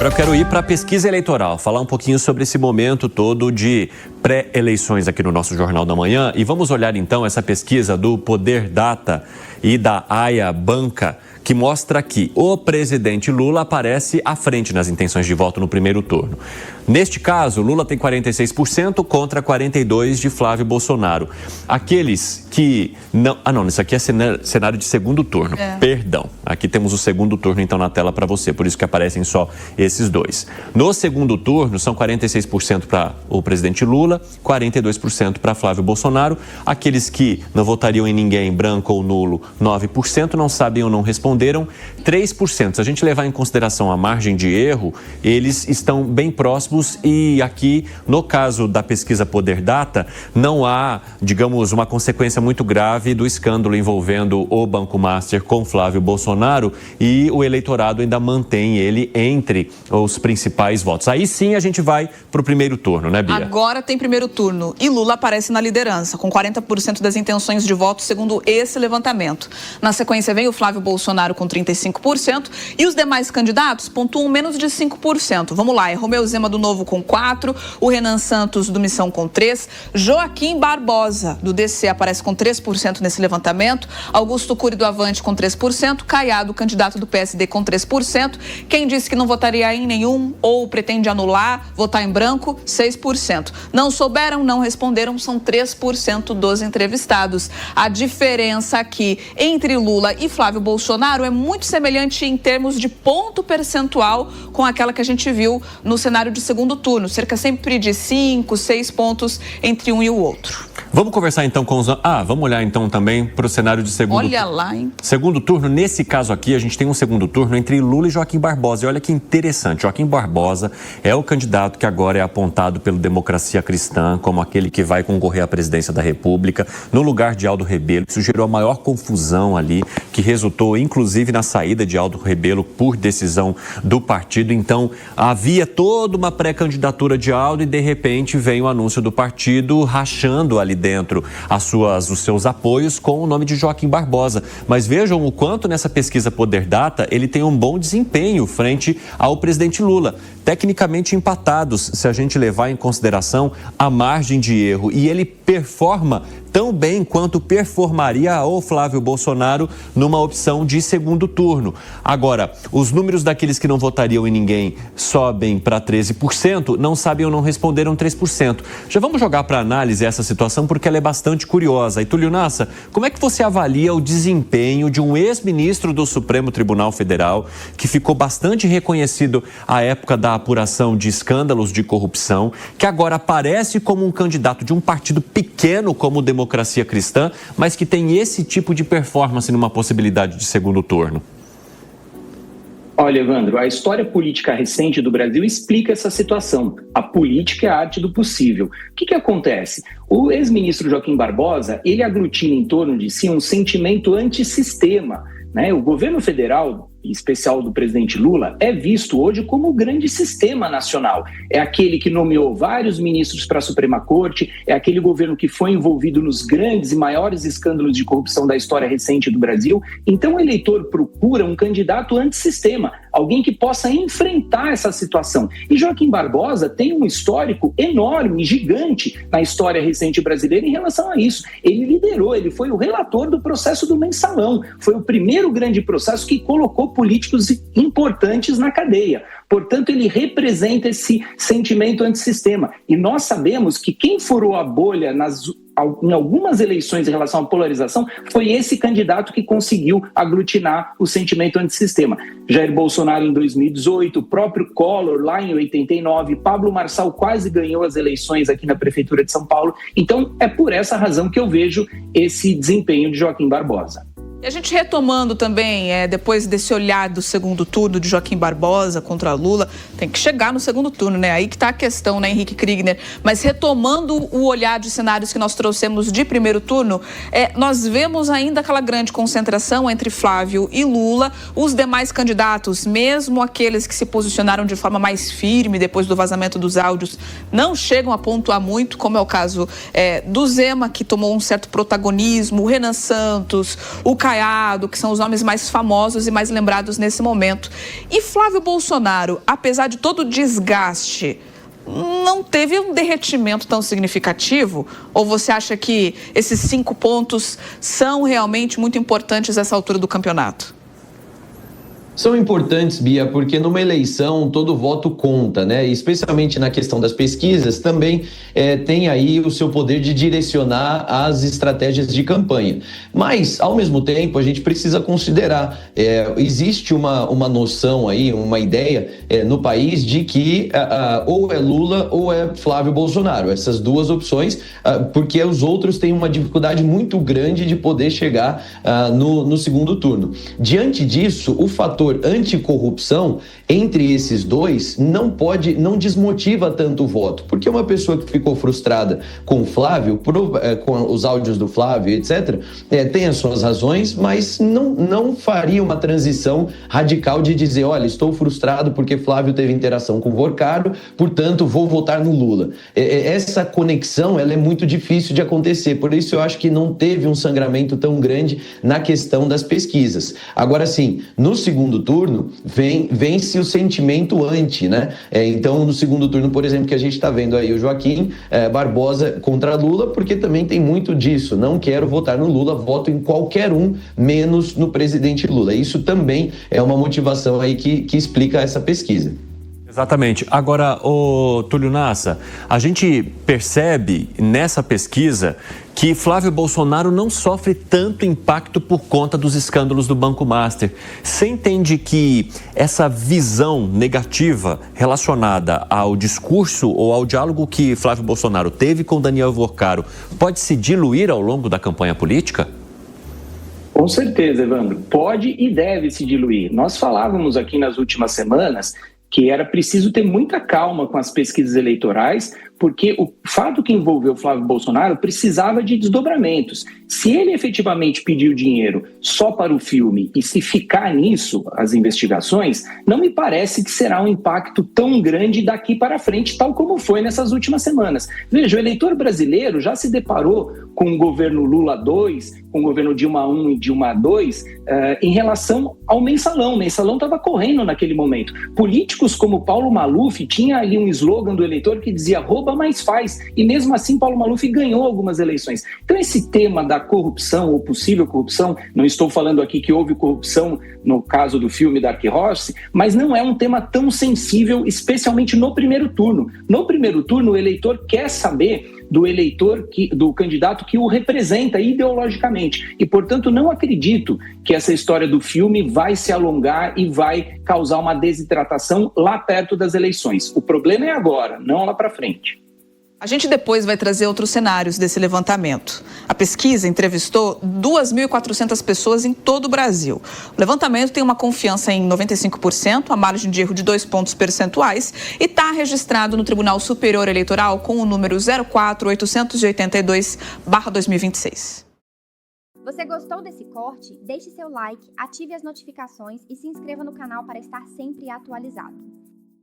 Agora eu quero ir para a pesquisa eleitoral, falar um pouquinho sobre esse momento todo de pré-eleições aqui no nosso Jornal da Manhã. E vamos olhar então essa pesquisa do Poder Data e da AIA Banca, que mostra que o presidente Lula aparece à frente nas intenções de voto no primeiro turno. Neste caso, Lula tem 46% contra 42% de Flávio Bolsonaro. Aqueles que não... não, isso aqui é cenário de segundo turno. Perdão. Aqui temos o segundo turno, então, na tela para você. Por isso que aparecem só esses dois. No segundo turno, são 46% para o presidente Lula, 42% para Flávio Bolsonaro. Aqueles que não votariam em ninguém, branco ou nulo, 9%, não sabem ou não responderam, 3%. Se a gente levar em consideração a margem de erro, eles estão bem próximos e aqui, no caso da pesquisa Poder Data, não há, digamos, uma consequência muito grave do escândalo envolvendo o Banco Master com Flávio Bolsonaro e o eleitorado ainda mantém ele entre os principais votos. Aí sim a gente vai para o primeiro turno, né, Bia? Agora tem primeiro turno e Lula aparece na liderança, com 40% das intenções de voto, segundo esse levantamento. Na sequência vem o Flávio Bolsonaro com 35% e os demais candidatos pontuam menos de 5%. Vamos lá, é Romeu Zema do Novo com 4%, o Renan Santos do Missão com 3%, Joaquim Barbosa do DC aparece com 3% nesse levantamento, Augusto Cury do Avante com 3%, Caiado, candidato do PSD, com 3%, quem disse que não votaria em nenhum ou pretende anular, votar em branco, 6%. Não souberam, não responderam, são 3% dos entrevistados. A diferença aqui entre Lula e Flávio Bolsonaro é muito semelhante em termos de ponto percentual com aquela que a gente viu no cenário de segundo turno, cerca sempre de 5, 6 pontos entre um e o outro. Vamos conversar então com os... vamos olhar então também para o cenário de segundo turno. Olha lá, hein? Segundo turno, nesse caso aqui, a gente tem um segundo turno entre Lula e Joaquim Barbosa. E olha que interessante, Joaquim Barbosa é o candidato que agora é apontado pelo Democracia Cristã como aquele que vai concorrer à presidência da República, no lugar de Aldo Rebelo. Isso gerou a maior confusão ali, que resultou inclusive na saída de Aldo Rebelo por decisão do partido. Então, havia toda uma pré-candidatura de Aldo e de repente vem o anúncio do partido rachando ali dentro os seus apoios com o nome de Joaquim Barbosa. Mas vejam o quanto nessa pesquisa Poder Data ele tem um bom desempenho frente ao presidente Lula. Tecnicamente empatados, se a gente levar em consideração a margem de erro. E ele performa tão bem quanto performaria o Flávio Bolsonaro numa opção de segundo turno. Agora, os números daqueles que não votariam em ninguém sobem para 13%, não sabem ou não responderam 3%. Já vamos jogar para análise essa situação porque ela é bastante curiosa. E Túlio Nassa, como é que você avalia o desempenho de um ex-ministro do Supremo Tribunal Federal que ficou bastante reconhecido à época da apuração de escândalos de corrupção, que agora aparece como um candidato de um partido pequeno como o Democracia Cristã, mas que tem esse tipo de performance numa possibilidade de segundo turno? Olha, Evandro, a história política recente do Brasil explica essa situação. A política é a arte do possível. O que acontece? O ex-ministro Joaquim Barbosa, ele aglutina em torno de si um sentimento antissistema, né? O governo federal, em especial do presidente Lula, é visto hoje como o grande sistema nacional. É aquele que nomeou vários ministros para a Suprema Corte, é aquele governo que foi envolvido nos grandes e maiores escândalos de corrupção da história recente do Brasil. Então o eleitor procura um candidato antissistema, alguém que possa enfrentar essa situação. E Joaquim Barbosa tem um histórico enorme, gigante na história recente brasileira em relação a isso. Ele liderou, ele foi o relator do processo do Mensalão, foi o primeiro grande processo que colocou políticos importantes na cadeia. Portanto, ele representa esse sentimento antissistema. E nós sabemos que quem furou a bolha em algumas eleições em relação à polarização foi esse candidato que conseguiu aglutinar o sentimento antissistema. Jair Bolsonaro em 2018, o próprio Collor lá em 89, Pablo Marçal quase ganhou as eleições aqui na Prefeitura de São Paulo. Então, é por essa razão que eu vejo esse desempenho de Joaquim Barbosa. E a gente retomando também, depois desse olhar do segundo turno de Joaquim Barbosa contra Lula, tem que chegar no segundo turno, né? Aí que está a questão, né, Henrique Kriegner? Mas retomando o olhar de cenários que nós trouxemos de primeiro turno, nós vemos ainda aquela grande concentração entre Flávio e Lula. Os demais candidatos, mesmo aqueles que se posicionaram de forma mais firme depois do vazamento dos áudios, não chegam a pontuar muito, como é o caso do Zema, que tomou um certo protagonismo, o Renan Santos, o Caiado, que são os nomes mais famosos e mais lembrados nesse momento. E Flávio Bolsonaro, apesar de todo o desgaste, não teve um derretimento tão significativo? Ou você acha que esses 5 pontos são realmente muito importantes nessa altura do campeonato? São importantes, Bia, porque numa eleição todo voto conta, né? Especialmente na questão das pesquisas, também tem aí o seu poder de direcionar as estratégias de campanha. Mas, ao mesmo tempo, a gente precisa considerar, existe uma noção aí, uma ideia no país de que ou é Lula ou é Flávio Bolsonaro, essas duas opções, porque os outros têm uma dificuldade muito grande de poder chegar no segundo turno. Diante disso, o fator anticorrupção entre esses dois não desmotiva tanto o voto, porque uma pessoa que ficou frustrada com o Flávio, com os áudios do Flávio, etc., tem as suas razões, mas não faria uma transição radical de dizer, olha, estou frustrado porque Flávio teve interação com o Vorcaro, portanto vou votar no Lula. Essa conexão ela é muito difícil de acontecer, por isso eu acho que não teve um sangramento tão grande na questão das pesquisas. Agora sim, no segundo turno, vence o sentimento anti, né? Então, no segundo turno, por exemplo, que a gente está vendo aí o Joaquim Barbosa contra Lula, porque também tem muito disso. Não quero votar no Lula, voto em qualquer um, menos no presidente Lula. Isso também é uma motivação aí que explica essa pesquisa. Exatamente. Agora, Túlio Nassa, a gente percebe nessa pesquisa que Flávio Bolsonaro não sofre tanto impacto por conta dos escândalos do Banco Master. Você entende que essa visão negativa relacionada ao discurso ou ao diálogo que Flávio Bolsonaro teve com Daniel Vorcaro pode se diluir ao longo da campanha política? Com certeza, Evandro. Pode e deve se diluir. Nós falávamos aqui nas últimas semanas que era preciso ter muita calma com as pesquisas eleitorais, porque o fato que envolveu Flávio Bolsonaro precisava de desdobramentos. Se ele efetivamente pediu dinheiro só para o filme e se ficar nisso, as investigações, não me parece que será um impacto tão grande daqui para frente, tal como foi nessas últimas semanas. Veja, o eleitor brasileiro já se deparou com o governo Lula 2, com o governo Dilma 1 e Dilma 2, em relação ao mensalão. O mensalão estava correndo naquele momento. Políticos como Paulo Maluf tinha ali um slogan do eleitor que dizia rouba, mas faz. E mesmo assim Paulo Maluf ganhou algumas eleições. Então esse tema da corrupção ou possível corrupção, não estou falando aqui que houve corrupção no caso do filme Dark Horse, mas não é um tema tão sensível, especialmente no primeiro turno. No primeiro turno o eleitor quer saber do candidato que o representa ideologicamente. E, portanto, não acredito que essa história do filme vai se alongar e vai causar uma desidratação lá perto das eleições. O problema é agora, não lá para frente. A gente depois vai trazer outros cenários desse levantamento. A pesquisa entrevistou 2.400 pessoas em todo o Brasil. O levantamento tem uma confiança em 95%, a margem de erro de 2 pontos percentuais, e está registrado no Tribunal Superior Eleitoral com o número 04882/2026. Você gostou desse corte? Deixe seu like, ative as notificações e se inscreva no canal para estar sempre atualizado.